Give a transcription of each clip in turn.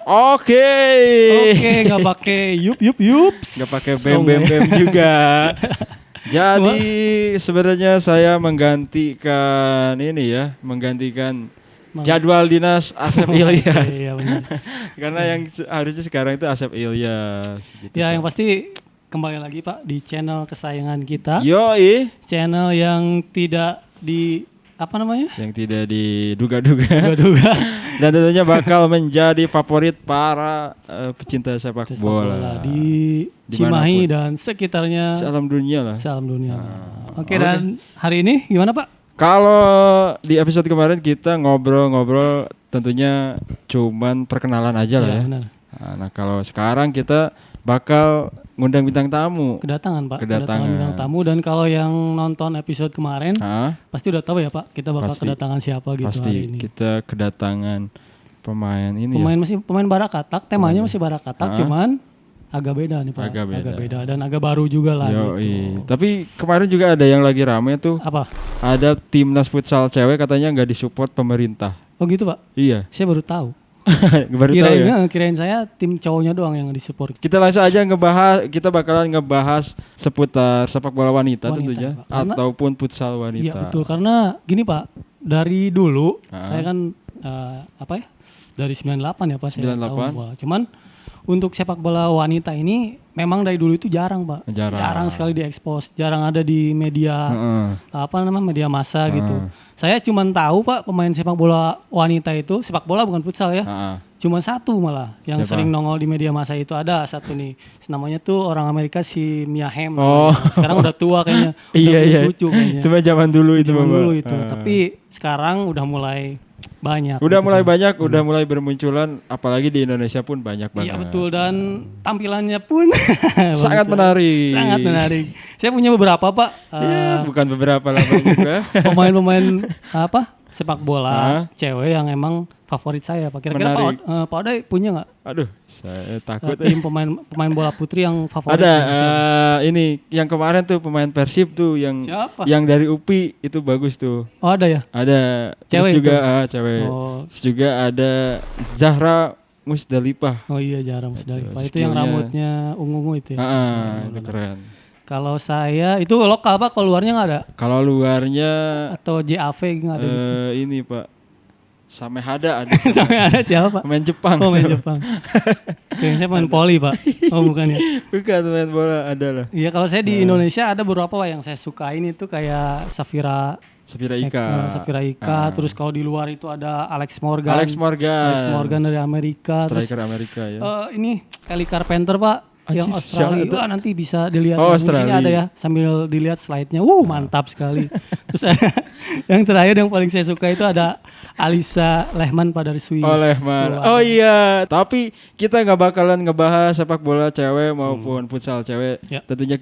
Oke. Oke, nggak pakai yups. Nggak pakai bem juga. Jadi sebenarnya saya menggantikan jadwal dinas Asep Ilyas. Iya benar. Karena yang harusnya sekarang itu Asep Ilyas. Gitu Ya yang pasti kembali lagi Pak di channel kesayangan kita. Yoi. Channel yang tidak Yang tidak diduga-duga. Dan tentunya bakal menjadi favorit para pecinta sepak bola di Cimahi dan sekitarnya. Sealam dunia lah. Oke, dan hari ini gimana Pak? Kalau di episode kemarin kita ngobrol-ngobrol tentunya cuman perkenalan aja lah ya. Benar. Nah kalau sekarang kita bakal ngundang bintang tamu. Kedatangan bintang tamu, dan kalau yang nonton episode kemarin pasti udah tahu ya Pak, kita bakal kedatangan siapa gitu hari ini. Kita kedatangan pemain Barakatak, temanya masih Barakatak, cuman agak beda nih Pak. Agak beda dan agak baru juga lah gitu. Tapi kemarin juga ada yang lagi rame tuh. Apa? Ada timnas futsal cewek katanya nggak disupport pemerintah. Oh gitu Pak? Iya. Saya baru tahu. Kirain saya tim cowoknya doang yang disupport. Kita langsung aja kita bakalan ngebahas seputar sepak bola wanita tentunya, ataupun futsal wanita. Iya betul, karena gini Pak, dari dulu saya kan dari 98 ya Pak, saya tahu bola. Cuman untuk sepak bola wanita ini memang dari dulu itu jarang Pak. Jarang sekali diekspos, jarang ada di media media massa gitu. Saya cuma tahu Pak, pemain sepak bola wanita itu, sepak bola bukan futsal ya. Cuma satu malah yang sering nongol di media massa itu, ada satu nih. Namanya tuh orang Amerika, si Mia Hamm. Sekarang udah tua kayaknya. Iya. Cucu kayaknya. Itu mah zaman dulu itu. Tapi sekarang udah mulai banyak. Udah mulai bermunculan, apalagi di Indonesia pun banyak banget. Iya betul, dan tampilannya pun sangat menarik. Saya punya beberapa Pak. Bukan beberapa lah juga. Pemain sepak bola cewek yang emang favorit saya Pak. Kira-kira Pak Odai punya nggak? Aduh, saya takut. Tim pemain bola putri yang favorit. Ada ini yang kemarin tuh pemain Persib tuh yang siapa? Yang dari UPI itu bagus tuh. Oh ada ya? Ada. Cewek terus juga cewek. Terus juga ada Zahra Musdalifah. Oh iya, Zahra Musdalifah. Itu yang rambutnya ungu-ungu itu ya. Itu keren. Kalau saya itu lokal Pak, kalau luarnya nggak ada? Kalau luarnya atau JAV nggak ada gitu? Ini Pak, Samehada ada. Samehada siapa Pak? Pemain Jepang. Kayaknya saya main poli Pak. Oh bukan ya? Bukan, main bola ada lah. Iya, kalau saya di Indonesia ada beberapa Pak yang saya sukain itu, kayak Safira Ika. Terus kalau di luar itu ada Alex Morgan dari Amerika. Striker Amerika ya. Ini Kelly Carpenter Pak. Yang Australia, nanti bisa dilihat di sini ada ya, sambil dilihat slide-nya, mantap sekali. Terus yang terakhir yang paling saya suka itu ada Alisa Lehmann Pak dari Swiss. Lehmann. Iya, tapi kita nggak bakalan ngebahas sepak bola cewek maupun futsal cewek. Tentunya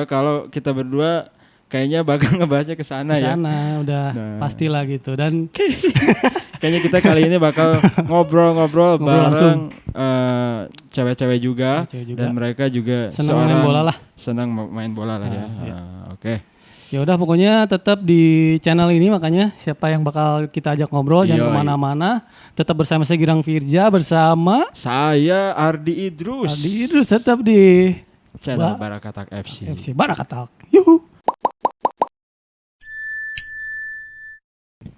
kalau kita berdua kayaknya bakal ngebahasnya ke sana ya. Udah pastilah gitu. Dan kayaknya kita kali ini bakal ngobrol bareng cewek-cewek juga, dan mereka juga senang main bola lah ya. Oke. Ya udah, pokoknya tetap di channel ini, makanya siapa yang bakal kita ajak ngobrol jangan kemana-mana, tetap bersama saya Girang Firja, bersama saya Ardi Idrus tetap di channel Barakatak FC Barakatak. Yuhu.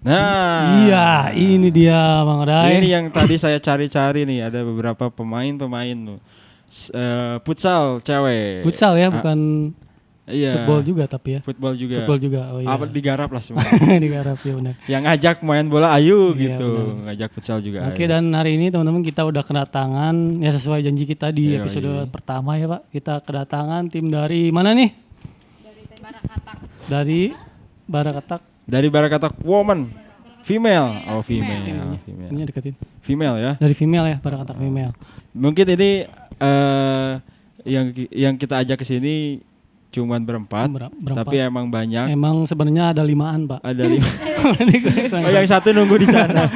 Nah, iya, ini dia Bang Rai. Ini yang tadi saya cari-cari nih, ada beberapa pemain tuh. Futsal cewek. Futsal ya, bukan football juga tapi ya. Football juga. Oh iya. Digarap lah semua. Digarap ya, benar. Yang ngajak main bola gitu. Benar. Ngajak futsal juga. Oke, dan hari ini teman-teman kita udah kedatangan, ya sesuai janji kita di episode pertama ya Pak. Kita kedatangan tim dari mana nih? Dari Barakatak. Dari Barakatak Woman. Female. Female. Ini deketin. Female ya. Dari female ya, Barakatak female. Mungkin ini yang kita ajak ke sini cuman berempat, tapi emang banyak. Emang sebenarnya ada 5-an Pak. Ada 5. Yang satu nunggu di sana.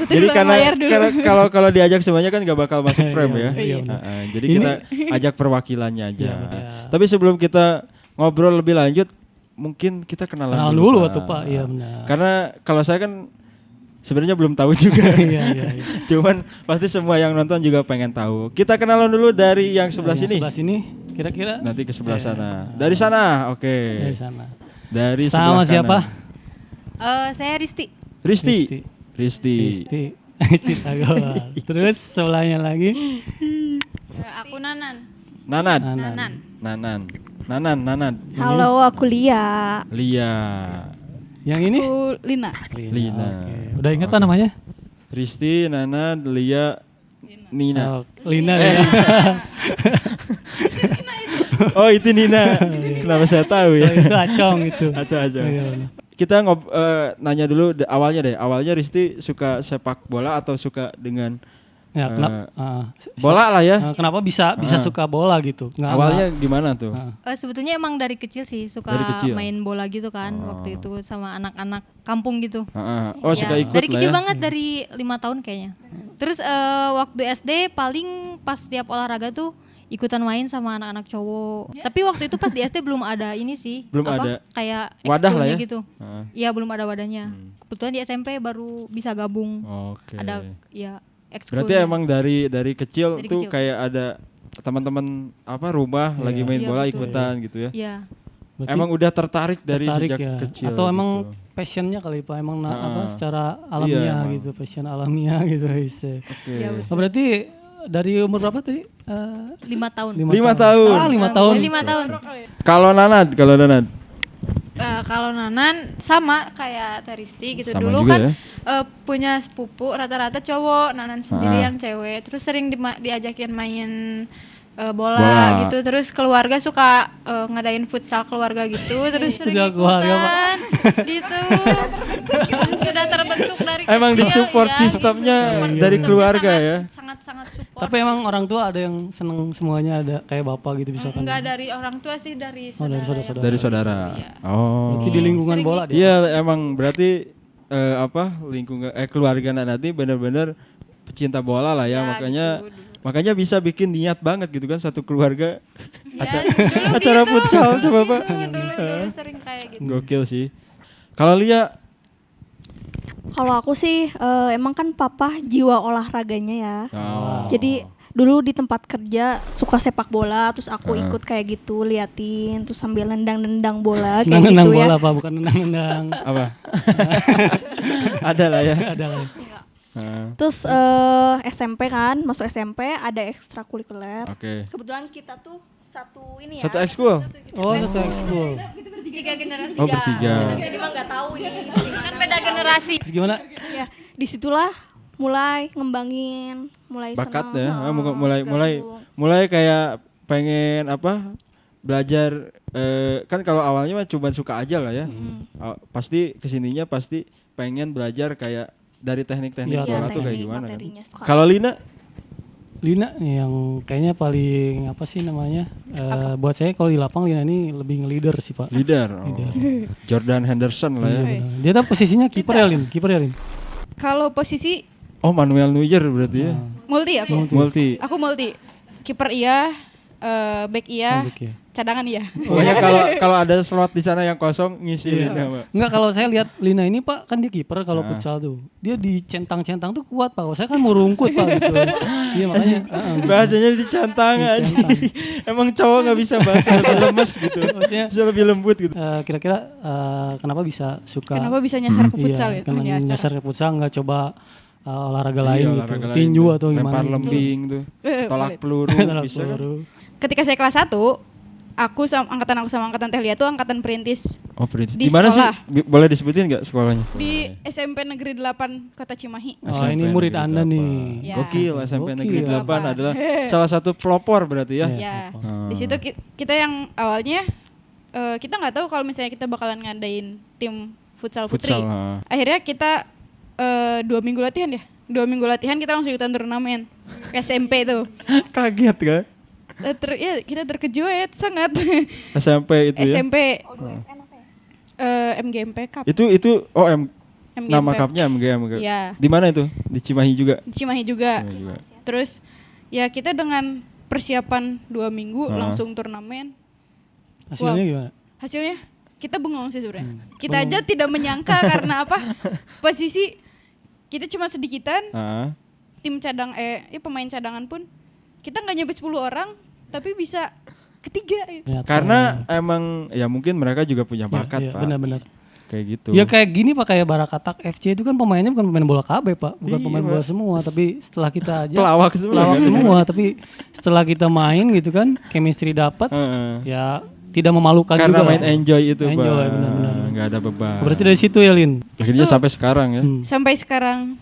Jadi kalau diajak semuanya kan nggak bakal masuk frame ya. Jadi kita ajak perwakilannya aja. Tapi sebelum kita ngobrol lebih lanjut, mungkin kita kenalan dulu tuh Pak. Iya benar. Karena kalau saya kan sebenarnya belum tahu juga. Iya. Cuman pasti semua yang nonton juga pengen tahu. Kita kenalan dulu dari yang sebelah sini. Sebelah sini kira-kira. Nanti ke sebelah sana. Dari sana, oke. Dari sana. Dari sama sebelah siapa? Saya Risti. Risti Tagowal. Terus sebelahnya lagi. Aku Nanan. Nanan. Halo, aku Lia. Yang ini? Aku Lina. Okay. Udah ingat Pak namanya? Risti, Nanan, Lia, Nina. Lina ya. Oh itu Nina. Kenapa saya tahu ya? Itu Acong itu. Atau Acong. Kita nanya dulu awalnya Risti suka sepak bola atau suka dengan bola lah ya? Kenapa bisa suka bola gitu? Awalnya gimana tuh? Sebetulnya emang dari kecil sih suka main bola gitu kan waktu itu sama anak-anak kampung gitu. Suka ikut dari kecil ya? banget, dari 5 tahun kayaknya. Terus waktu SD paling pas tiap olahraga tuh ikutan main sama anak-anak cowok. Tapi waktu itu pas di SD belum ada ini sih. Belum ada kayak wadah lah ya gitu. Iya, belum ada wadahnya. Kebetulan di SMP baru bisa gabung. Ada ya ekskulnya. Berarti emang dari kecil tuh kayak ada teman-teman rumah lagi main bola betul. Ikutan gitu ya. Iya. Emang udah tertarik sejak ya. kecil. Atau emang gitu. passionnya kali Pak, emang secara alamiah gitu, passion alamiah gitu. Ya, berarti dari umur berapa tadi? 5 tahun. 5 tahun. 5 tahun. 5 tahun. Kalau Nanan? Kalau Nanan sama kayak Teristi gitu. Sama dulu juga kan ya? Punya sepupu rata-rata cowok, Nanan sendiri yang cewek. Terus sering diajakin main bola gitu. Terus keluarga suka ngadain futsal keluarga gitu. Terus sering ikutan gitu. Sudah terbentuk dari kecil. Emang disupport sistemnya dari keluarga ya? Sangat support. Tapi emang orang tua ada yang seneng semuanya, ada kayak bapak gitu bisa kan? Enggak dari orang tua sih, dari saudara. Dari saudara. Iya. Berarti di lingkungan bola dia. Iya, emang berarti lingkungan keluarga nanti benar-benar pecinta bola lah ya, makanya bisa bikin niat banget gitu kan satu keluarga acara gitu. futsal coba Pak. Dulu sering kayak gitu. Gokil sih. Kalau Lia? Kalau aku sih emang kan papa jiwa olahraganya ya. Jadi dulu di tempat kerja suka sepak bola, terus aku ikut kayak gitu, liatin, terus sambil nendang-nendang bola kayak gitu ya. Nendang bola Pak, bukan nendang-nendang. Apa? Ada lah ya. Terus SMP kan, masuk SMP ada ekstrakurikuler. Kebetulan kita tuh satu ini ya. Satu ekskul? Satu ekskul. Tiga generasi. Bertiga. Jadi mah nggak tahu ini. Kan beda generasi. Gimana? Ya, disitulah mulai ngembangin, mulai bakat senang, ya, mulai kayak pengen belajar kan kalau awalnya mah cuma suka aja lah ya. Pasti kesininya pasti pengen belajar kayak dari teknik-teknik bola tuh kayak gimana kan. Kalau Lina yang kayaknya paling buat saya kalau di lapang Lina ini lebih nge-leader sih Pak. Leader. Jordan Henderson lah ya. Dia tuh posisinya kiper ya Lin. Kalau posisi Manuel Neuer berarti ya. Multi. Aku multi. Kiper iya, back iya, cadangan iya. Pokoknya kalau ada slot di sana yang kosong ngisi Lina Pak. Enggak, kalau saya lihat Lina ini Pak, kan dia kiper kalau futsal tuh. Dia dicentang-centang tuh kuat Pak. Saya kan mau rungkut Pak gitu. Iya makanya bahasanya dicentang aja. Emang cowok enggak bisa bahasa lebih lemes gitu. Maksudnya bisa lebih lembut gitu. Kira-kira kenapa bisa nyasar ke futsal ya? Nyasar ke futsal, enggak coba olahraga lain gitu. Tinju atau gimana? Lempar lembing tuh. Tolak peluru bisa kan. Ketika saya kelas 1, aku sama angkatan Teh Lia tuh angkatan perintis. Perintis. Di mana sekolah. sih? Boleh disebutin enggak sekolahnya? Di SMP Negeri 8 Kota Cimahi. Ini murid Anda nih. Gokil, SMP Negeri 8 adalah salah satu pelopor berarti ya. Iya. Di situ kita yang awalnya kita nggak tahu kalau misalnya kita bakalan ngadain tim futsal putri. Akhirnya kita 2 minggu latihan ya. 2 minggu latihan kita langsung ikutan turnamen SMP tuh. Kaget kan? Kita terkejut sangat. SMP itu ya? SMP. MGMP Cup. Itu nama cupnya MGMP. Ya. Di mana itu? Di Cimahi juga? Di Cimahi juga. Terus ya kita dengan persiapan 2 minggu langsung turnamen. Hasilnya gimana? Hasilnya kita bengong sih sebenarnya. Kita aja tidak menyangka karena apa? Posisi kita cuma sedikitan. Tim cadang pemain cadangan pun kita nggak nyampe 10 orang tapi bisa ketiga. Karena emang ya mungkin mereka juga punya bakat, Pak. Benar-benar. Kayak gitu. Ya kayak gini Pak, kayak Barakatak FC itu kan pemainnya bukan pemain bola KB Pak, bukan pemain bola semua, tapi setelah kita aja pelawak semua, tapi setelah kita main gitu kan, chemistry dapat, ya tidak memalukan karena juga. Karena main enjoy itu, Pak. Benar-benar. Nggak ada beban. Berarti dari situ ya, Lin? Akhirnya sampai sekarang ya? Sampai sekarang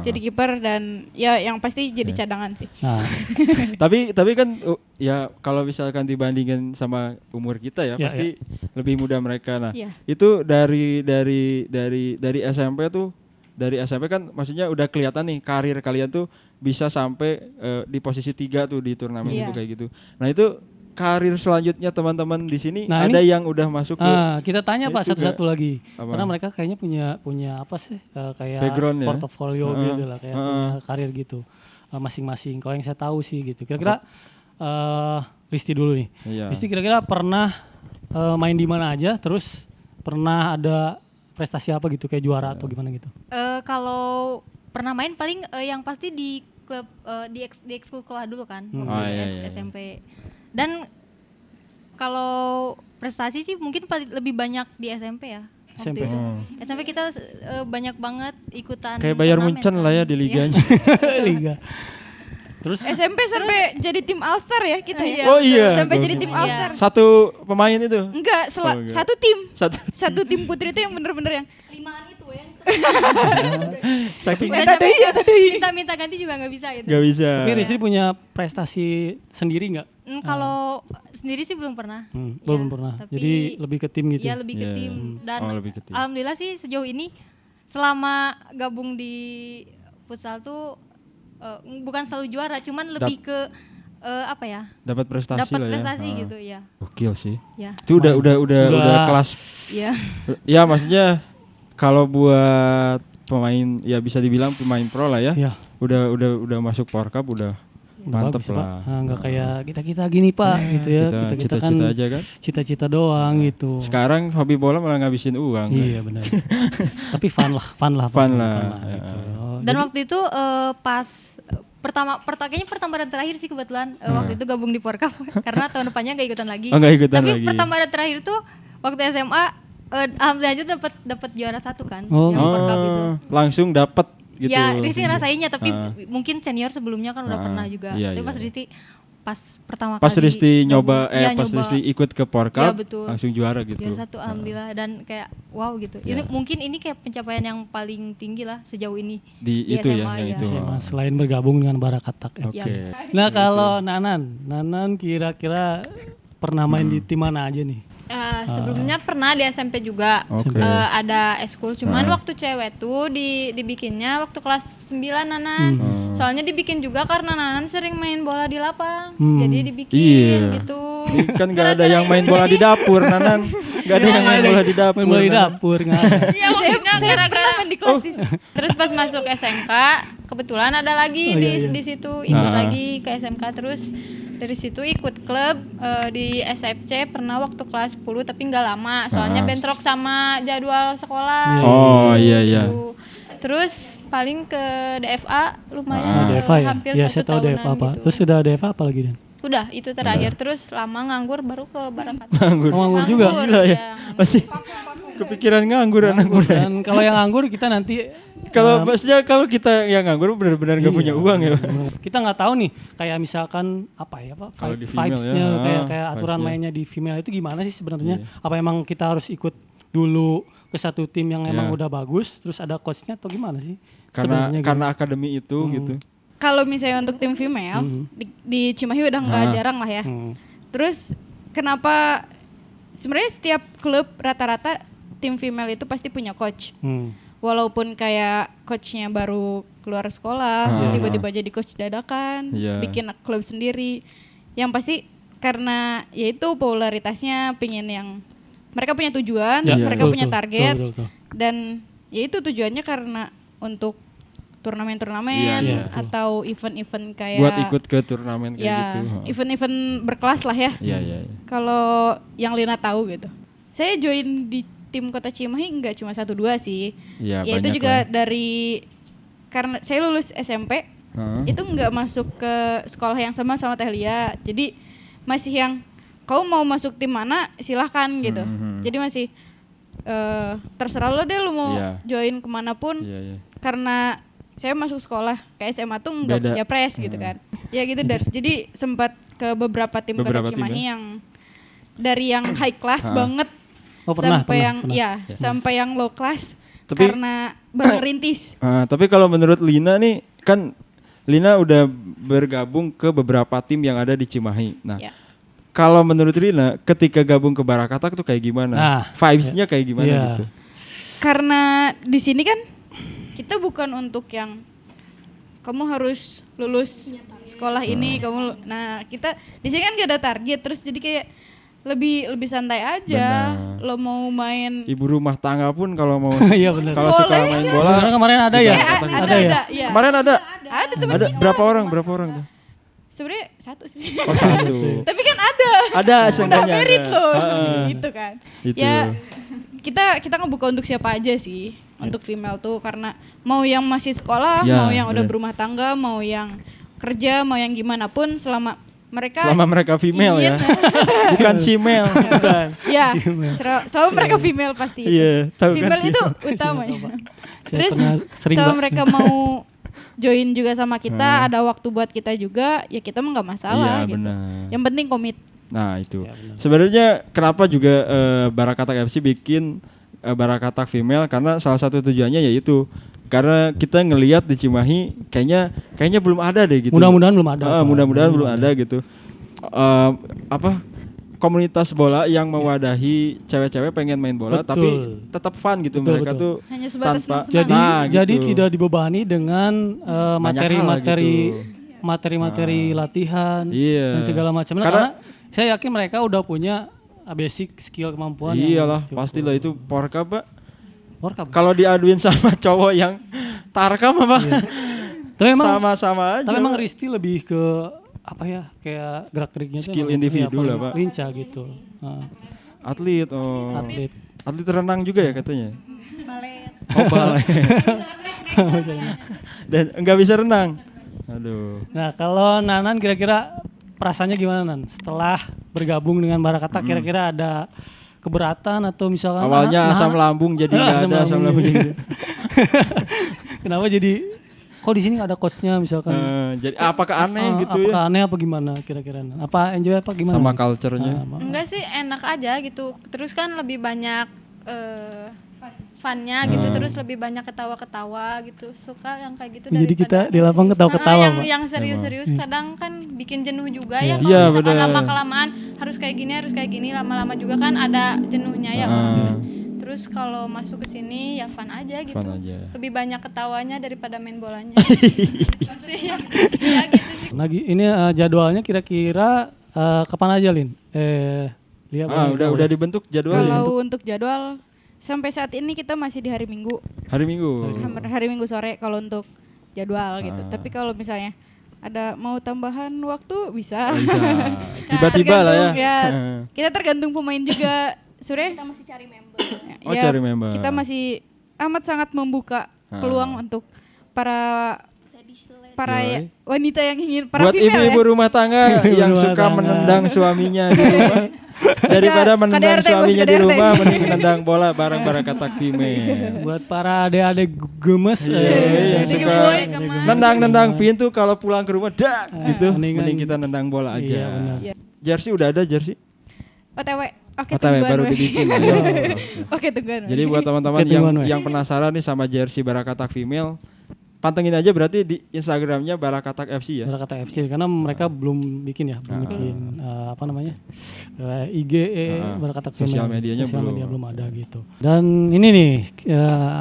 jadi kiper dan ya yang pasti jadi cadangan sih. Tapi kan ya kalau misalkan dibandingin sama umur kita ya pasti lebih muda mereka. Nah itu dari SMP tuh, dari SMP kan maksudnya udah kelihatan nih karir kalian tuh bisa sampai di posisi 3 tuh di turnamen itu kayak gitu. Nah itu karir selanjutnya teman-teman di sini ada yang udah masuk ke kita tanya Pak satu-satu lagi. Karena mereka kayaknya punya apa sih kayak background portofolio gitu lah, kayak punya karir gitu masing-masing. Kalau yang saya tahu sih gitu. Kira-kira Risti dulu nih. Risti kira-kira pernah main di mana aja, terus pernah ada prestasi apa gitu kayak juara atau gimana gitu? Kalau pernah main paling yang pasti di klub di ekskul sekolah dulu kan, SMP. Dan kalau prestasi sih mungkin lebih banyak di SMP ya. SMP. SMP kita banyak banget ikutan. Kayak Bayern Munchen lah ya di liganya. Liga. Terus SMP sampai jadi tim All Star ya kita. Oh iya. Sampai jadi tim All Star. Satu pemain itu? Enggak, satu tim. Satu tim putri itu yang bener-bener yang 5-an itu yang minta ganti juga nggak bisa gitu. Nggak bisa. Tapi Rizky punya prestasi sendiri nggak? Kalau sendiri sih belum pernah. Belum pernah. Jadi lebih ke tim gitu. Iya lebih ke tim. Dan alhamdulillah sih sejauh ini selama gabung di futsal tuh bukan selalu juara, cuman lebih ke apa ya? Dapat prestasi lah ya. Dapat prestasi gitu ya. Gokil sih. Ya. Itu udah kelas. Iya. Ya maksudnya kalau buat pemain ya bisa dibilang pemain pro lah ya. Udah masuk Porkap udah mantep lah. Nggak kayak kita gini Pak gitu ya. Kita cita-cita kan aja kan. Cita-cita doang gitu. Sekarang hobi bola malah ngabisin uang. Iya benar. Tapi fun lah. Gitu. Dan waktu itu pas kayaknya pertama dan terakhir sih kebetulan waktu itu gabung di Porkap karena tahun depannya nggak ikutan lagi. Tapi pertama dan terakhir tuh waktu SMA alhamdulillah aja dapat juara 1 kan yang Porkap itu. Langsung dapat gitu. Ya, Risti ngerasainnya tapi mungkin senior sebelumnya kan udah pernah juga. Tapi pas Risti pertama kali Risti nyoba pas Risti ikut ke Porkap langsung juara gitu. Juara 1 alhamdulillah dan kayak wow gitu. Mungkin ini kayak pencapaian yang paling tinggi lah sejauh ini di itu SMA, itu. Selain bergabung dengan Barakatak FC. Nah, kalau Nanan kira-kira pernah main di tim mana aja nih? Sebelumnya pernah di SMP juga ada eskul, cuman waktu cewek tuh dibikinnya waktu kelas 9 Nanan. Soalnya dibikin juga karena Nanan sering main bola di lapang, jadi dibikin gitu. Kan gak ada yang main bola di dapur Nanan, gak ada yang main bola di dapur. Main bola di dapur nggak ada. Iya saya gara-gara main di kelas. Terus pas masuk SMK kebetulan ada lagi di situ ikut lagi ke SMK terus. Dari situ ikut klub di SFC pernah waktu kelas 10 tapi nggak lama soalnya bentrok sama jadwal sekolah. Iya. Terus paling ke DFA lumayan DFA ya? hampir ya, 1 saya tahu tahunan DFA apa. gitu. Terus sudah DFA apa lagi Dan? Udah itu terakhir terus lama nganggur baru ke Barakatak. Nganggur juga. Gila ya. Masih kepikiran nganggur anak muda. Dan kalau yang nganggur kita nanti maksudnya kalau kita yang nganggur benar-benar nggak punya uang ya. Kita nggak tahu nih kayak misalkan vibes-nya kayak aturan mainnya di female itu gimana sih sebenarnya? Apa emang kita harus ikut dulu ke satu tim yang emang udah bagus terus ada coachnya atau gimana sih? Karena akademi itu gitu. Kalau misalnya untuk tim female di Cimahi udah nggak jarang lah ya. Terus kenapa sebenarnya setiap klub rata-rata tim female itu pasti punya coach. Walaupun kayak coachnya baru keluar sekolah, tiba-tiba jadi coach dadakan, bikin klub sendiri. Yang pasti karena yaitu popularitasnya pengen yang mereka punya tujuan, mereka punya target, dan yaitu tujuannya karena untuk turnamen-turnamen atau event-event kayak buat ikut ke turnamen kayak gitu. Event-event berkelas lah ya. Kalau yang Lina tahu gitu. Saya join di tim Kota Cimahi enggak cuma 1-2 sih. Ya itu juga dari karena saya lulus SMP itu nggak masuk ke sekolah yang sama Teh Lia, jadi masih yang kau mau masuk tim mana silahkan gitu. Jadi masih terserah lo deh, lo mau join kemanapun. Karena saya masuk sekolah ke SMA tuh nggak punya pres gitu kan. Ya gitu jadi sempat ke beberapa tim Kota Cimahi yang dari yang high class banget sampai yang low class karena baru rintis. Tapi kalau menurut Lina nih, kan Lina udah bergabung ke beberapa tim yang ada di Cimahi. Nah, kalau menurut Lina ketika gabung ke Barakatak tuh kayak gimana? Vibes-nya kayak gimana gitu? Karena di sini kan kita bukan untuk yang kamu harus lulus sekolah ini, nah kita di sini kan gak ada target, terus jadi kayak lebih santai aja. Benar. Lo mau main ibu rumah tangga pun kalau mau kalau suka main bola. Karena kemarin ada ya? Ada ya. Kemarin ada teman kita. Berapa orang tuh? Sebenarnya satu sih. Oh, satu. Tapi kan ada. Ada udah merit loh. Gitu kan. Itu. Ya kita ngebuka untuk siapa aja sih. Untuk female tuh karena mau yang masih sekolah, mau yang udah berumah tangga, mau yang kerja, mau yang gimana pun selama mereka female ya. Bukan female, bukan. Iya. Selama mereka female pasti. Iya, female kan itu utama ya. Terus selama mereka mau join juga sama kita, ada waktu buat kita juga, ya kita mah nggak masalah gitu. Benar. Yang penting komit. Nah itu. Sebenarnya kenapa juga Barakatak FC bikin Barakatak female, karena salah satu tujuannya yaitu karena kita ngelihat di Cimahi kayaknya belum ada deh gitu. Mudah-mudahan belum ada. Mudah-mudahan belum ada gitu. Komunitas bola yang mewadahi cewek-cewek pengen main bola. Betul. Tapi tetap fun gitu. Mereka tuh hanya sebatas tanpa jadi tidak dibebani dengan materi-materi latihan dan segala macam. Karena saya yakin mereka udah punya basic skill kemampuan. Iyalah, pastilah itu Porka, Pak. Kalau diaduin sama cowok yang Tarkam apa? Iya. Tapi emang sama-sama aja. Tapi emang Risti lebih ke apa ya? Kayak gerak-geriknya skill individu lah, Pak. Lincah gitu. Atlet. Atlet renang juga ya katanya? Balet. Oh, balet. Dan enggak bisa renang. Aduh. Nah, kalau Nanan kira-kira perasaannya gimana, Nan? Setelah bergabung dengan Barakatak, kira-kira ada keberatan atau misalkan awalnya asam lambung jadi nggak ada asam lambung gitu. Kenapa jadi kok di sini nggak ada coachnya misalkan? Jadi apakah aneh gitu apakah aneh apa gimana kira-kira? Apa enjoy apa gimana? Sama culture-nya? Enggak sih, enak aja gitu. Terus kan lebih banyak fun-nya gitu, terus lebih banyak ketawa-ketawa gitu. Suka yang kayak gitu. Jadi kita di lapang ketawa-ketawa. Yang serius-serius kadang kan bikin jenuh juga ya. Iya, kalau misalkan lama-kelamaan harus kayak gini, lama-lama juga kan ada jenuhnya ya. Terus kalau masuk ke sini ya fun aja gitu. Lebih banyak ketawanya daripada main bolanya. Ya gitu sih. Lagi ini jadwalnya kira-kira kapan aja, Lin? Udah dibentuk jadwalnya. Kalau untuk jadwal sampai saat ini kita masih di hari Minggu. Hari Minggu sore kalau untuk jadwal gitu. Tapi kalau misalnya ada mau tambahan waktu bisa. Tiba-tiba lah ya. Kita tergantung pemain juga. Sebenarnya kita masih cari member. Cari member. Kita masih amat sangat membuka peluang untuk para wanita yang ingin buat ibu-ibu rumah tangga yang suka menendang suaminya di rumah. Daripada menendang suaminya di rumah, mending menendang bola bareng Barakatak female. Buat para adik-adik gemes yang suka nendang pintu kalau pulang ke rumah gitu, mending kita nendang bola aja. Jersey udah ada jersey? OTW. Oke, baru dibikin. Oke, tungguan. Jadi buat teman-teman yang penasaran nih sama jersey Barakatak female, pantengin aja berarti di Instagramnya Barakatak FC ya. Barakatak FC karena mereka belum bikin IG Barakatak sosial medianya belum ada gitu. Dan ini nih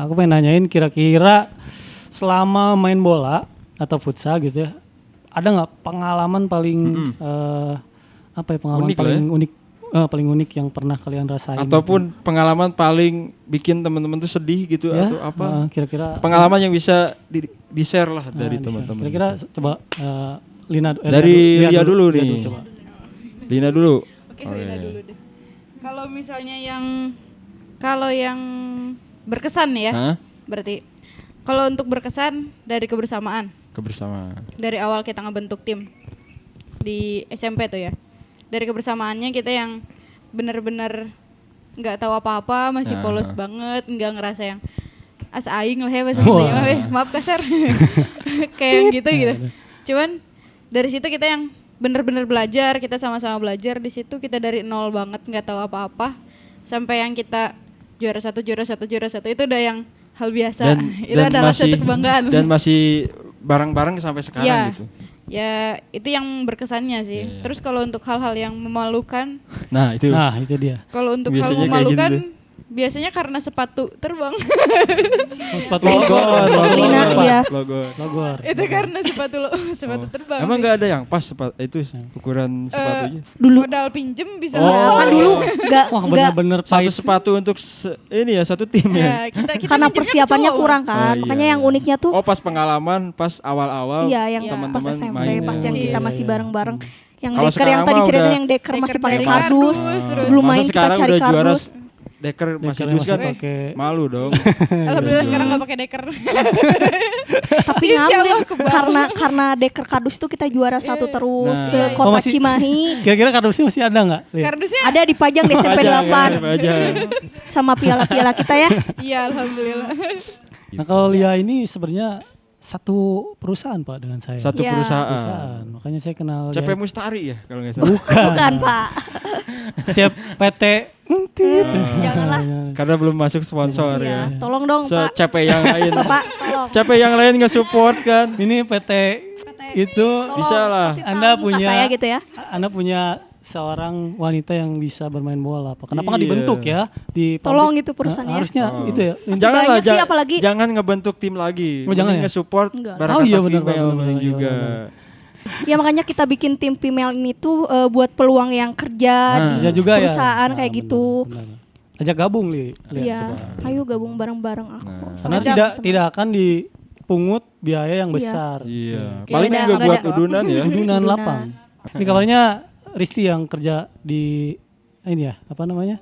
aku pengen nanyain kira-kira selama main bola atau futsal gitu ya, ada nggak pengalaman paling paling unik yang pernah kalian rasain ataupun gitu? Pengalaman paling bikin teman-teman tuh sedih gitu ya? Atau apa kira-kira pengalaman yang bisa di-share lah dari teman-teman kira-kira gitu. Coba Lina dari Lia dulu nih coba. Lina dulu. Lina dulu deh. Kalau misalnya yang berkesan ya berarti Kalau untuk berkesan dari kebersamaan. Dari awal kita ngebentuk tim di SMP tuh ya. Dari kebersamaannya kita yang benar-benar nggak tahu apa-apa, masih polos banget, nggak ngerasa yang aing lah ya bahasa maaf kasar. Kayak gitu. Cuman dari situ kita yang benar-benar belajar, kita sama-sama belajar di situ, kita dari nol banget nggak tahu apa-apa sampai yang kita juara satu itu udah yang hal biasa. Itu adalah satu kebanggaan. Dan masih bareng-bareng sampai sekarang gitu. Ya itu yang berkesannya sih. Terus kalau untuk hal-hal yang memalukan, nah itu dia. Kalau untuk hal memalukan gitu biasanya karena sepatu terbang. Sepatu logor. Itu karena sepatu terbang. Emang nggak ada yang pas itu ukuran sepatunya? Dulu modal pinjem bisa. Kan dulu nggak bener-bener satu sepatu untuk satu tim ya. Kita karena persiapannya kurang kan. Makanya yang uniknya tuh. Pas pengalaman, pas awal-awal. Iya, yang pas SMP, pas yang kita masih bareng-bareng. Yang deker yang tadi ceritain yang deker masih pakai kardus. Sebelum main kita cari kardus. Deker masih dus kan malu dong. Alhamdulillah sekarang gak pakai deker. Tapi ngawur karena deker kardus itu kita juara satu terus sekota Cimahi. Kira-kira kardusnya masih ada nggak? Kardusnya ada dipajang di SMP 8 sama piala-piala kita ya. Iya alhamdulillah. Nah kalau Lia ini sebenarnya satu perusahaan Pak dengan saya. Satu perusahaan. Makanya saya kenal. CP Mustari ya kalau nggak salah. Bukan Pak. PT Janganlah. Karena belum masuk sponsor ya. Tolong dong Pak. CP yang lain. Pak tolong. CP yang lain nge-support kan. Ini PT itu bisa lah. Anda punya saya gitu ya. Anda punya seorang wanita yang bisa bermain bola Pak. Kenapa nggak dibentuk ya di tolong itu perusahaannya. Harusnya itu ya. Janganlah jangan ngebentuk tim lagi. Jangan nge-support Barakata Female juga. Ya makanya kita bikin tim female ini tuh buat peluang yang kerja di perusahaan kayak gitu. Ajak gabung Iya, ayo gabung bareng-bareng aku. Karena tidak akan dipungut biaya yang besar. Iya. Paling juga buat udunan ya. Udunan lapang. Ini kabarnya Risti yang kerja di ini ya, apa namanya?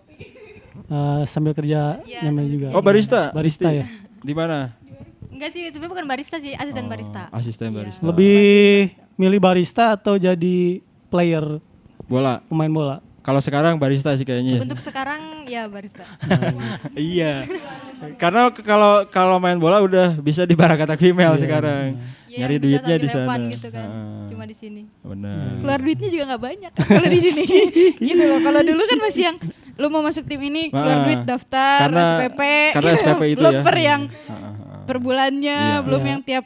Sambil kerja namanya juga. Oh, barista. Barista ya. Di mana? Enggak sih, sebenarnya bukan barista sih, asisten barista. Asisten barista. Lebih milih barista atau jadi player bola? Pemain bola. Kalau sekarang barista sih kayaknya. Untuk sekarang ya barista. Iya. Karena kalau main bola udah bisa di Barakata Female sekarang. Ya, nyari duitnya di sana. Gitu kan. Cuma di sini. Benar. Keluar duitnya juga nggak banyak kalau di sini. Gitu loh. Kalau dulu kan masih yang lu mau masuk tim ini keluar duit daftar SPP. Karena SPP itu belum ya. Per yang per bulannya, belum yang tiap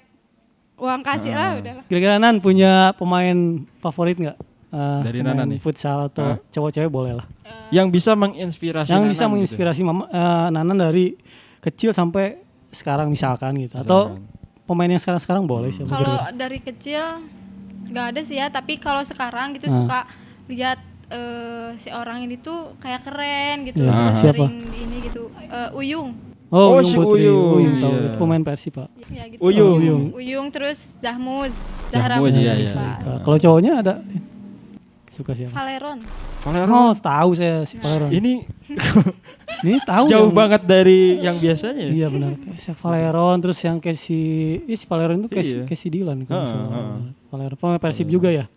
uang kasih lah udahlah. Kira-kira Nan punya pemain favorit nggak? Dari Nana nih. Futsal atau cowok-cewek boleh lah. Yang bisa menginspirasi Nanan. Yang bisa menginspirasi gitu. Nanan dari kecil sampai sekarang misalkan gitu. Atau pemain yang sekarang boleh sih. Kalau dari kecil nggak ada sih ya, tapi kalau sekarang gitu suka lihat si orang ini tuh kayak keren gitu. Terus sering ini gitu. Uyung. Oh si Uyung tahu itu pemain Persib Pak. Ya, gitu. Uyung terus Zahmuz. Iya. Kalau cowoknya ada suka siapa? Valeron. Oh tahu saya si Valeron. Ini tahu jauh banget dari yang biasanya. Iya benar. Kayak Valeron terus yang kayak si Valeron itu kayak si Dilan kan. Valeron pemain Persib juga ya.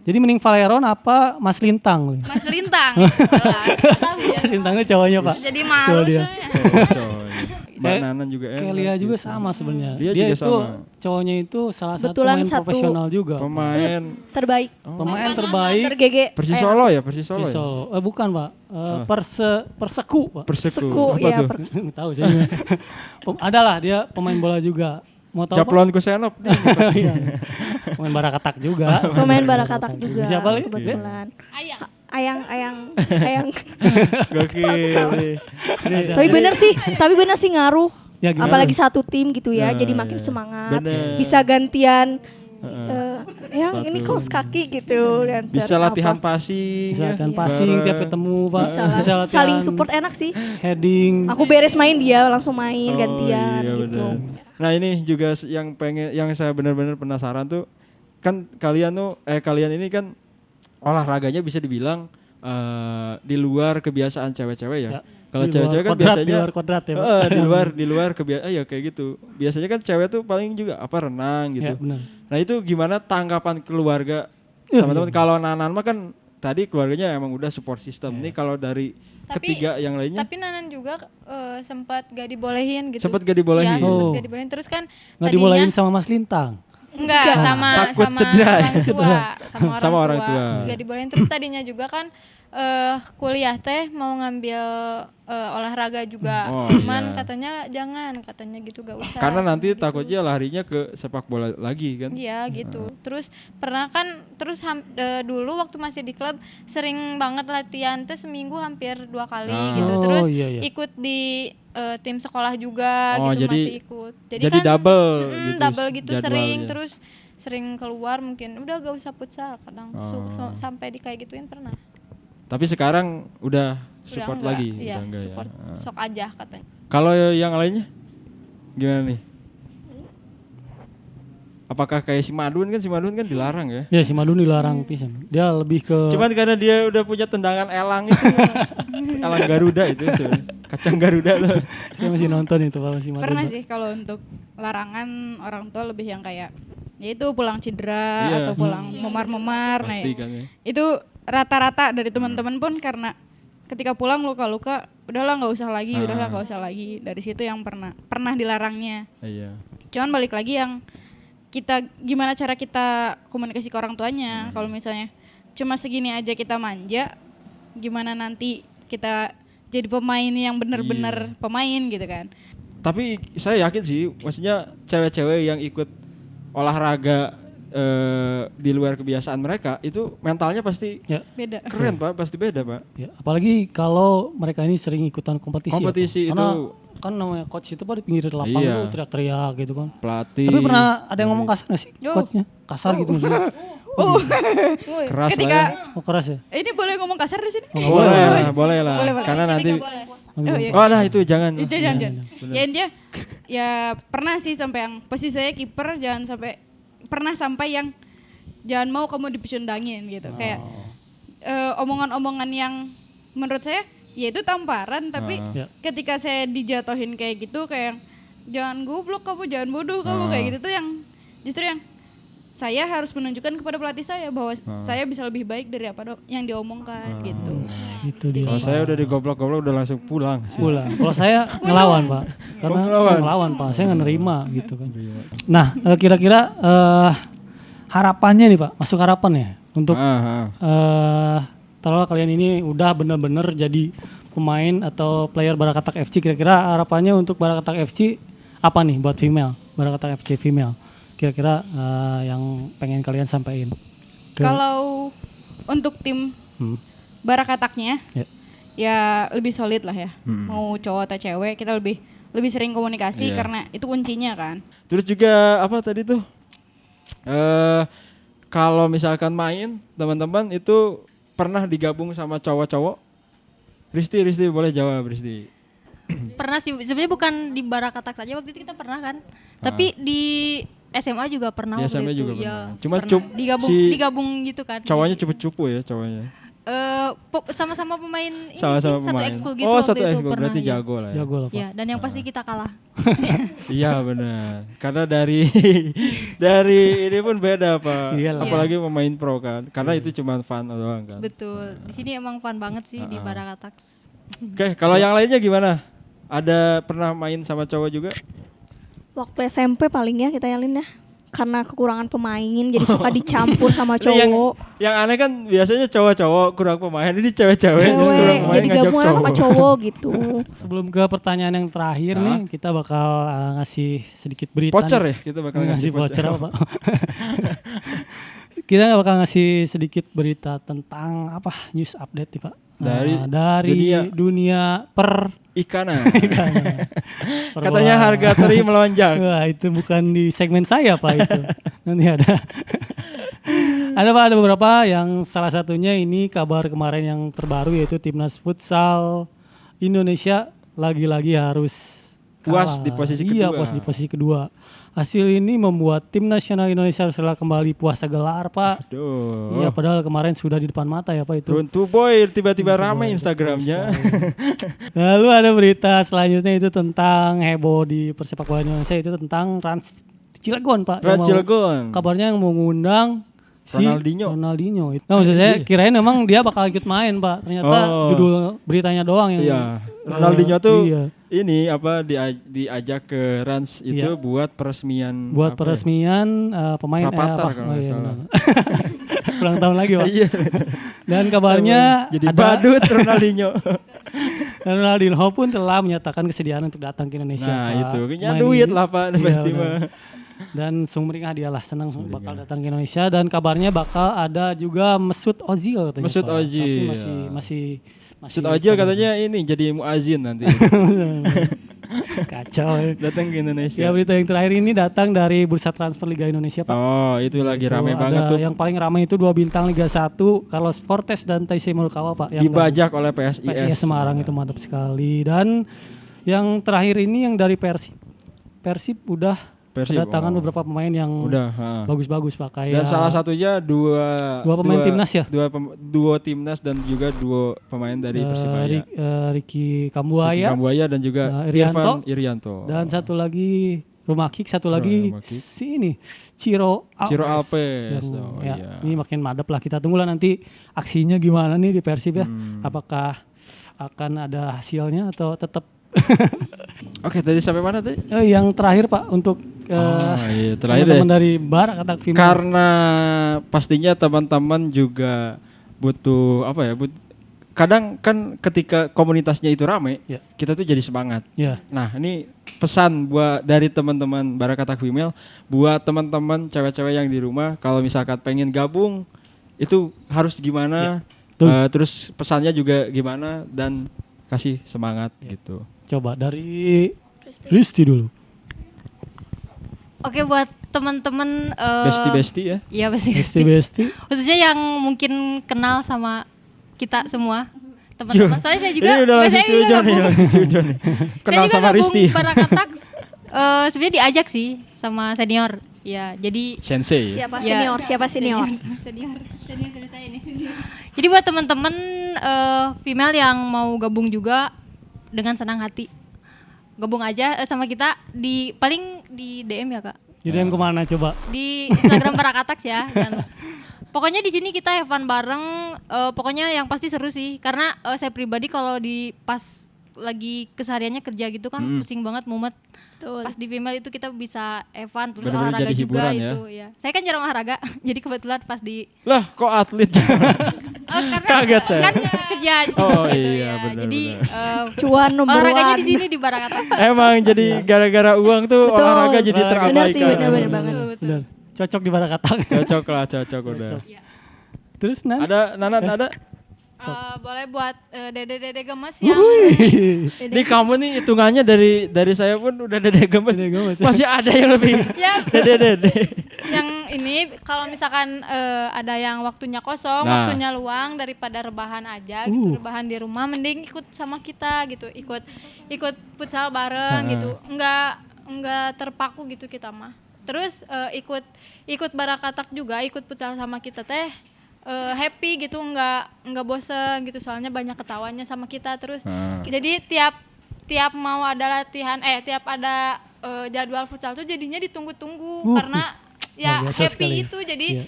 Jadi mending Valeron apa Mas Lintang? Mas Lintang. Tahu ya. Mas Lintang itu cowoknya Pak. Jadi malu saya. Mbak Nanan juga kayak Lia juga sama sebenarnya. Dia itu sama. Cowoknya itu salah satu pemain profesional juga. Pemain terbaik. Pemain terbaik. Persis Solo ya, Persis Solo. Bukan Pak. Perseku Pak. Perseku. Ya, tahu saya. Adalah dia pemain bola juga. Mau tahu Japlon Kusenop nih. Pemain Barakatak juga. Siapa lagi? Kebetulan. Ayang. Gokil. Tapi bener sih ngaruh. Ya, apalagi satu tim gitu ya. Jadi makin semangat. Bisa gantian ini kaos kaki gitu. Bisa latihan passing. Bisa latihan passing tiap ketemu Pak. Bisa saling support enak sih. Heading. Aku beres main dia langsung main gantian gitu. Nah ini juga yang saya benar-benar penasaran tuh kan kalian ini kan olahraganya bisa dibilang di luar kebiasaan cewek-cewek ya. Kalau cewek-cewek kan biasanya di luar kuadrat ya. Di luar ya kayak gitu. Biasanya kan cewek tuh paling juga renang gitu. Ya, benar. Nah, itu gimana tanggapan keluarga teman-teman? Kalau Nanan mah kan tadi keluarganya emang udah support system. Nih kalau dari ketiga yang lainnya. Tapi Nanan juga sempat gak dibolehin gitu. Sempat gak dibolehin. Ya, sempat gak dibolehin. Terus kan nggak dibolehin sama Mas Lintang. Enggak, sama orang tua. Gak dibolehin. Terus tadinya juga kan kuliah teh mau ngambil olahraga juga. Cuman katanya jangan, katanya gitu gak usah. Karena nanti gitu. takutnya larinya ke sepak bola lagi kan. Iya gitu. Terus pernah kan dulu waktu masih di klub sering banget latihan teh seminggu hampir 2 kali gitu. Terus ikut di tim sekolah juga gitu, jadi, masih ikut. Jadi kan double gitu. Double gitu sering, terus sering keluar mungkin udah gak usah futsal kadang sampai di kayak gituin pernah. Tapi sekarang udah support enggak, lagi, iya, udah enggak support, ya. Sok aja katanya. Kalau yang lainnya gimana nih? Apakah kayak si Madun kan dilarang ya? Ya si Madun dilarang pisan. Dia lebih ke. Cuman karena dia udah punya tendangan elang itu, elang Garuda itu, kacang Garuda loh. Saya masih nonton itu kalau si Madun. Pernah sih kalau untuk larangan orang tua lebih yang kayak, yaitu pulang cedera atau pulang memar-memar. Nah kan, ya. Itu rata-rata dari teman-teman pun karena ketika pulang luka-luka, udahlah nggak usah lagi. Dari situ yang pernah dilarangnya. Iya. Cuman balik lagi yang gimana cara kita komunikasi ke orang tuanya. Kalau misalnya cuma segini aja kita manja, gimana nanti kita jadi pemain yang benar-benar pemain gitu kan. Tapi saya yakin sih, maksudnya cewek-cewek yang ikut olahraga di luar kebiasaan mereka itu mentalnya pasti beda. Keren Pak, pasti beda Pak. Ya, apalagi kalau mereka ini sering ikutan kompetisi itu karena kan namanya coach itu di pinggir lapangan tuh teriak-teriak gitu kan. Pelatih. Tapi pernah ada yang ngomong kasar nggak sih coachnya? Kasar gitu maksudnya. Keras ketika keras ya. Ini boleh ngomong kasar di sini? Boleh lah. Karena nanti nah itu jangan. Ya intinya ya pernah sih sampai yang posisi saya kiper pernah sampai yang jangan mau kamu dipecundangin gitu. Kayak omongan-omongan yang menurut saya ya itu tamparan, tapi ketika saya dijatuhin kayak gitu kayak jangan goblok kamu, jangan bodoh kamu kayak gitu tuh yang justru yang saya harus menunjukkan kepada pelatih saya bahwa saya bisa lebih baik dari apa yang diomongkan gitu. Itu dia. Kalau saya udah digoblok-goblok udah langsung pulang. Kalau saya ngelawan Pak, karena ngelawan Pak, saya nggak nerima gitu kan. Nah kira-kira harapannya nih Pak, masuk harapan ya untuk kalau kalian ini udah benar-benar jadi pemain atau player Barakatak FC, kira-kira harapannya untuk Barakatak FC apa nih buat Barakatak FC female? Kira-kira yang pengen kalian sampaikan? Kalau untuk tim Barakataknya ya lebih solid lah ya. Mau cowok atau cewek kita lebih sering komunikasi karena itu kuncinya kan. Terus juga apa tadi tuh? Kalau misalkan main teman-teman itu pernah digabung sama cowok-cowok? Risti boleh jawab Risti. Pernah sih, sebenarnya bukan di Barakatak saja, waktu itu kita pernah kan. Tapi di SMA juga pernah waktu SMA itu. Juga ya, pernah. Cuma digabung gitu kan. Cowoknya cupu-cupu ya cowoknya. Sama-sama pemain ini satu ekskul gitu waktu satu itu pernah. Berarti jago lah ya. Jago lah Pak. Ya, dan yang pasti kita kalah. Iya benar. Karena dari ini pun beda Pak. Iyalah. Apalagi pemain pro kan. Karena itu cuma fun doang kan. Betul. Di sini emang fun banget sih di Barakatak. Oke, kalau yang lainnya gimana? Ada pernah main sama cowok juga? Waktu SMP paling ya kita Yalin ya. Karena kekurangan pemain jadi suka dicampur sama cowok. Yang aneh kan biasanya cowok-cowok kurang pemain, ini cewek-cewek terus kurang pemain jadi gabungan sama cowok gitu. Sebelum ke pertanyaan yang terakhir nih, kita bakal ngasih sedikit berita. Voucher ya? Kita bakal ngasih voucher apa? Kita bakal ngasih sedikit berita tentang news update nih Pak. Dari dunia ikanan. Katanya harga teri melonjak. Wah, itu bukan di segmen saya Pak itu. Nanti ada. Ada beberapa yang salah satunya ini kabar kemarin yang terbaru yaitu Timnas Futsal Indonesia lagi-lagi harus puas di posisi kedua. Iya, puas di posisi kedua. hasil ini membuat tim nasional Indonesia setelah kembali puasa gelar, Pak. Aduh. Iya, padahal kemarin sudah di depan mata ya, Pak itu. Runtuh boy, tiba-tiba ramai Instagramnya. Lalu ada berita selanjutnya itu tentang heboh di persepak bola Indonesia, itu tentang Rans Cilegon, Pak. Rans Cilegon. Kabarnya yang mengundang Ronaldinho. Nah, maksud saya kirain memang dia bakal ikut main, Pak. Ternyata judul beritanya doang yang. Iya. Ronaldinho tuh ini apa diajak ke Rans itu buat peresmian. Buat peresmian pemain Rapatar kalau nggak salah. Ulang tahun lagi, Pak. Iya. Dan kabarnya jadi badut Ronaldinho. Dan Ronaldinho pun telah menyatakan kesediaan untuk datang ke Indonesia. Nah, Pak. itu kayaknya duit lah, Pak, pasti mah. Dan sumringah dia lah, senang bakal datang ke Indonesia, dan kabarnya bakal ada juga Mesut Ozil katanya. Mesut Ozil. Tapi masih Mesut Ozil katanya ini jadi muazin nanti. Kacau. Datang ke Indonesia. Ya, berita yang terakhir ini datang dari Bursa Transfer Liga Indonesia, Pak. Oh, itu lagi ramai banget tuh. Yang paling ramai itu 2 bintang Liga 1, Carlos Fortes dan Taisei Murukawa, Pak. Yang dibajak oleh PSIS Semarang itu mantap sekali. Dan yang terakhir ini yang dari Persib udah kedatangan beberapa pemain yang bagus-bagus, Pak. Kayak dan salah satunya dua pemain timnas ya? Dua timnas dan juga dua pemain dari Persibaya. Ricky Kambuaya dan juga Irianto. Dan satu lagi Rumakik, satu lagi si ini Ciro Alpes. Ini makin madep lah. Kita tunggulah nanti aksinya gimana nih di Persib ya. Apakah akan ada hasilnya atau tetap Oke, tadi sampai mana tadi? Yang terakhir, Pak, untuk teman-teman dari Barakatak Female. Karena pastinya teman-teman juga butuh apa ya? Kadang kan ketika komunitasnya itu ramai, kita tuh jadi semangat. Nah, ini pesan buat dari teman-teman Barakatak Female buat teman-teman cewek-cewek yang di rumah, kalau misalkan pengen gabung itu harus gimana? Terus pesannya juga gimana dan kasih semangat gitu. Coba dari Risti dulu. Oke, buat teman-teman besti ya. Iya, besti. Khususnya yang mungkin kenal sama kita semua. Teman-teman. Soalnya saya juga kenal sama Risti. Barakatak sebenarnya diajak sih sama senior. Ya, jadi sensei. Siapa senior? Senior saya ini. Jadi buat teman-teman female yang mau gabung juga, dengan senang hati gabung aja sama kita paling di DM ya, Kak. Di DM kemana coba? Di Instagram Barakatak ya. Dan pokoknya di sini kita have fun bareng. Pokoknya yang pasti seru sih, karena saya pribadi kalau pas lagi kesehariannya kerja gitu kan pusing banget, mumet. Betul. Pas di female itu kita bisa have fun, terus bener-bener olahraga juga ya. itu ya. Saya kan jarang olahraga, jadi kebetulan pas di kok atlet? karena kaget saya. Kan kerja gitu iya, ya. Bener, jadi cuan nomor olahraganya di sini di Barakatak. Emang jadi gara-gara uang tuh olahraga jadi terabaikan. Benar sih, benar banget. Benar. Cocok di Barakatak. Cocok udah. Terus Nanan ada? Boleh buat dede-dede gemes yang Ini kamu nih hitungannya dari saya pun udah dede gemes. Masih ada yang lebih dede. Yang ini kalau misalkan ada yang waktunya kosong, waktunya luang, daripada rebahan aja gitu, rebahan di rumah, mending ikut sama kita gitu, ikut futsal bareng gitu, enggak terpaku gitu kita mah. Terus ikut Barakatak juga, ikut futsal sama kita teh. Happy gitu, nggak bosen gitu, soalnya banyak ketawanya sama kita. Terus jadi tiap mau ada latihan tiap ada jadwal futsal tuh jadinya ditunggu-tunggu karena ya happy sekali. Itu jadi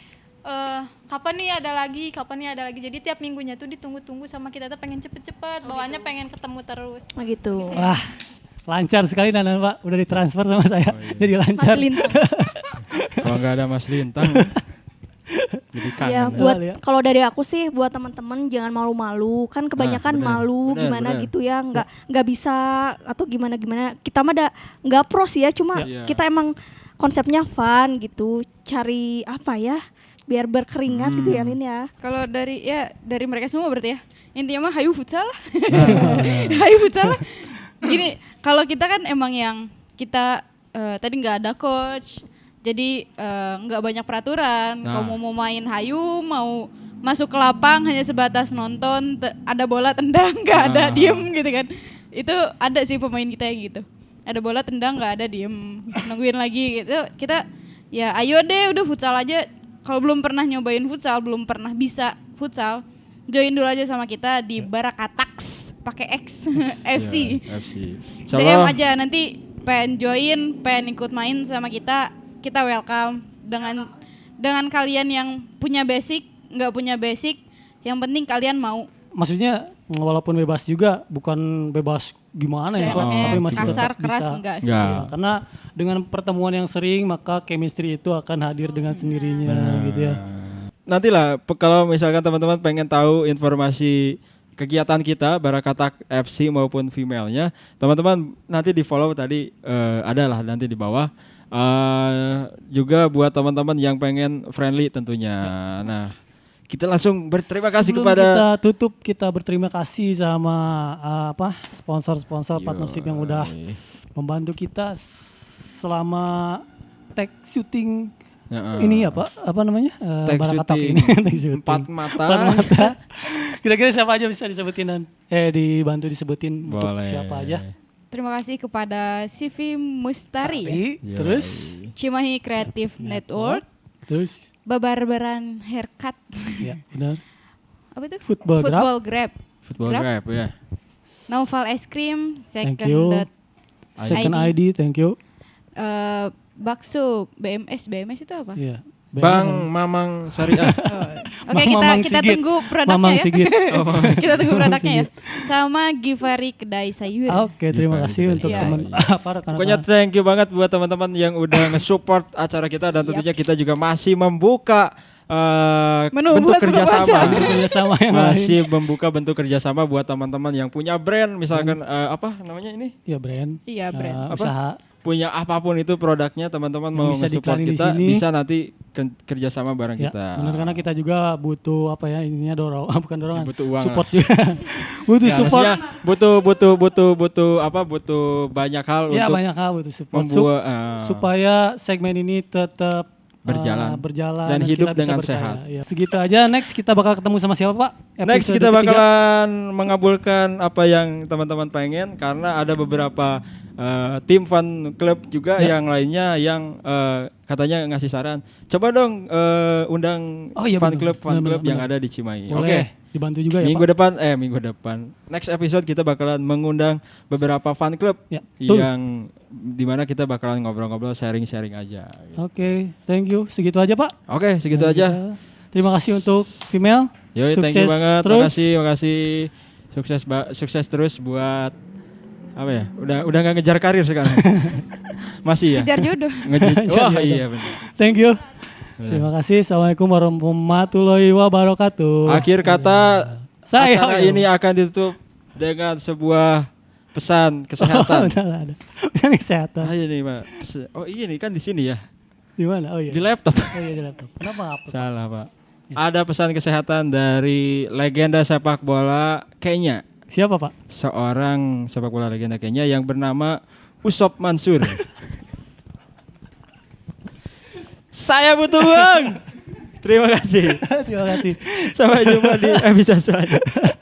kapan nih ada lagi, jadi tiap minggunya tuh ditunggu-tunggu sama kita tuh, pengen cepet-cepet bawaannya, pengen ketemu terus gitu. Wah, lancar sekali Nanan, Pak, udah ditransfer sama saya. Jadi lancar. Mas Lintang. Kalau nggak ada Mas Lintang jadi kangen. Ya, buat kalau dari aku sih buat teman-teman jangan malu-malu, kan kebanyakan bener. Gitu ya, nggak bisa atau gimana kita mah nggak pros ya, cuma kita emang konsepnya fun gitu, cari apa ya biar berkeringat gitu ya Lin ya. Kalau dari mereka semua berarti ya intinya mah hayu futsal lah. Hayu futsal lah. Gini, kalau kita kan emang yang kita tadi nggak ada coach, jadi nggak banyak peraturan. Kalau mau main hayu, mau masuk ke lapang hanya sebatas nonton, ada bola tendang, nggak ada diem gitu kan. Itu ada sih pemain kita yang gitu. ada bola tendang nggak ada diem nungguin lagi gitu. Kita ya ayo deh udah futsal aja. Kalau belum pernah nyobain futsal, belum pernah bisa futsal, join dulu aja sama kita di Barakatax pakai X FC. DM aja nanti pengen join, pengen ikut main sama kita welcome dengan kalian yang punya basic, nggak punya basic, yang penting kalian mau. Maksudnya walaupun bebas juga, bukan bebas gimana ya Pak, tapi masih kasar, keras bisa. enggak. Ya, karena dengan pertemuan yang sering maka chemistry itu akan hadir dengan sendirinya gitu ya. Nantilah kalau misalkan teman-teman pengen tahu informasi kegiatan kita Barakatax FC maupun female-nya, teman-teman nanti di follow tadi adalah nanti di bawah. Juga buat teman-teman yang pengen friendly tentunya. Nah, kita langsung berterima kasih kepada kita tutup, kita berterima kasih sama sponsor-sponsor partnership yang udah membantu kita selama tag shooting ini apa namanya? Barakatax ini. Empat mata. Kira-kira siapa aja bisa disebutin dibantu disebutin. Boleh. Untuk siapa aja? Terima kasih kepada CV Mustari. Terus Cimahi Creative Network. Terus Babarbaran Haircut. Ya, benar. Apa itu? Football Grab. Ya. Noval Ice Cream, Second ID, thank you. Bakso BMS itu apa? Iya. Bang Mamang Syariah. Oke, kita tunggu produknya Mamang ya. Sigit. Kita tunggu produknya ya. Sama Givari Kedai Sayur. Oke, terima kasih untuk teman rekan-rekan. Pokoknya thank you banget buat teman-teman yang udah nge-support acara kita dan tentunya kita juga masih membuka bentuk kerjasama yang masih lain. Membuka bentuk kerjasama buat teman-teman yang punya brand, misalkan apa namanya ini? Iya brand. Iya brand. Usaha. Punya apapun itu produknya, teman-teman mau nge-support kita bisa nanti kerjasama bareng kita. Benar, karena kita juga butuh ininya bukan dorongan. Butuh uang. Support juga. Butuh support. Butuh banyak hal untuk. Ya banyak hal butuh support. Supaya segmen ini tetap berjalan dan hidup dengan sehat. Ya. Segitu aja. Next kita bakal ketemu sama siapa Pak? Next kita bakalan mengabulkan apa yang teman-teman pengen, karena ada beberapa tim fan club juga yang lainnya yang katanya ngasih saran. Coba dong undang fan club yang ada di Cimahi. Oke. Dibantu juga minggu depan. Next episode kita bakalan mengundang beberapa fan club yang dimana kita bakalan ngobrol-ngobrol, sharing-sharing aja. Oke, thank you. Segitu aja Pak. Oke, segitu aja. Terima kasih untuk female. Yoi, thank you banget. Makasih. Sukses terus buat apa ya? Udah nggak ngejar karir sekarang. Masih ya? Ngejar jodoh. Iya benar. Thank you. Terima kasih. Assalamualaikum warahmatullahi wabarakatuh. Akhir kata, acara ini akan ditutup dengan sebuah pesan kesehatan. Pesan kesehatan. Ini Pak. Iya nih kan di sini ya. Di mana? Oh iya. Di laptop. Oh iya di laptop. Kenapa? Salah Pak. Ya. Ada pesan kesehatan dari legenda sepak bola Kenya. Siapa Pak? Seorang sepak bola legenda Kenya yang bernama Usop Mansur. Saya butuh uang. Terima kasih. Terima kasih. Sampai jumpa di episode selanjutnya.